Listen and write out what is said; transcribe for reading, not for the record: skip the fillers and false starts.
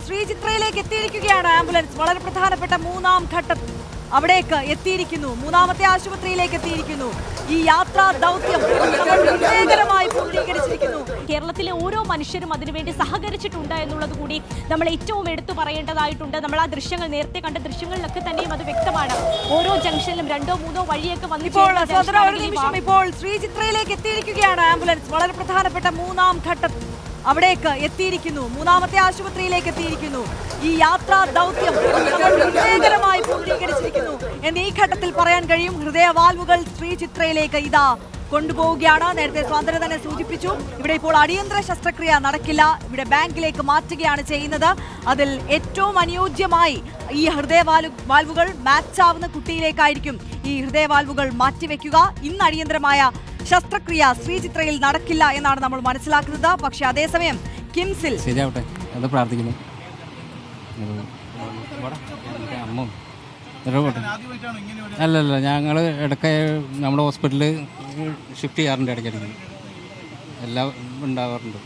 ശ്രീചിത്രയിലേക്ക് എത്തിയിരിക്കുകയാണ് ആംബുലൻസ്. വളരെ പ്രധാനപ്പെട്ട മൂന്നാം ഘട്ടം അവിടേക്ക് എത്തിയിരിക്കുന്നു. മൂന്നാമത്തെ ആശുപത്രിയിലേക്ക് എത്തിയിരിക്കുന്നു. ഈ യാത്രാ ദൗത്യം വിജയകരമായി പൂർത്തീകരിച്ചിരിക്കുന്നു. കേരളത്തിലെ ഓരോ മനുഷ്യരും അതിനുവേണ്ടി സഹകരിച്ചിട്ടുണ്ട് എന്നുള്ളത് കൂടി നമ്മൾ ഏറ്റവും എടുത്തു പറയേണ്ടതായിട്ടുണ്ട്. നമ്മൾ ആ ദൃശ്യങ്ങൾ നേരത്തെ കണ്ട ദൃശ്യങ്ങളിലൊക്കെ തന്നെയും അത് വ്യക്തമാണ്. ഓരോ ജംഗ്ഷനിലും 2-3 വഴിയൊക്കെ വന്നിപ്പോൾ ഇപ്പോൾ ശ്രീചിത്രയിലേക്ക് എത്തിയിരിക്കുകയാണ് ആംബുലൻസ്. വളരെ പ്രധാനപ്പെട്ട മൂന്നാം ഘട്ടം അവിടേക്ക് എത്തിയിരിക്കുന്നു. മൂന്നാമത്തെ ആശുപത്രിയിലേക്ക് എത്തിയിരിക്കുന്നു. ഈ യാത്രാ ദൗത്യം വിജയകരമായി പൂർത്തീകരിച്ചിരിക്കുന്നു എന്ന് ഈ ഘട്ടത്തിൽ പറയാൻ കഴിയും. ഹൃദയവാൽവുകൾ ശ്രീചിത്രയിലേക്ക് ഇതാ കൊണ്ടുപോവുകയാണ്. നേരത്തെ സ്വാതന്ത്ര്യം തന്നെ സൂചിപ്പിച്ചു, ഇവിടെ ഇപ്പോൾ അടിയന്തര ശസ്ത്രക്രിയ നടക്കില്ല, ഇവിടെ ബാങ്കിലേക്ക് മാറ്റുകയാണ് ചെയ്യുന്നത്. അതിൽ ഏറ്റവും അനുയോജ്യമായി ഈ ഹൃദയവാൽവുകൾ മാച്ച് ആവുന്ന കുട്ടിയിലേക്കായിരിക്കും ഈ ഹൃദയവാൽവുകൾ മാറ്റിവെക്കുക. ഇന്ന് അടിയന്തരമായ ശസ്ത്രക്രിയ ശ്രീചിത്രയിൽ നടക്കില്ല എന്നാണ് നമ്മൾ മനസ്സിലാക്കുന്നത്. പക്ഷെ അതേസമയം കിംസിൽ ശരിയാവട്ടെ അത് പ്രാർത്ഥിക്കുന്നു. അല്ലല്ല, ഞങ്ങൾ ഇടയ്ക്ക് നമ്മുടെ ഹോസ്പിറ്റലിൽ ഷിഫ്റ്റ് ചെയ്യാറുണ്ട്, ഇടയ്ക്കിടയ്ക്ക് എല്ലാം ഉണ്ടാവാറുണ്ട്.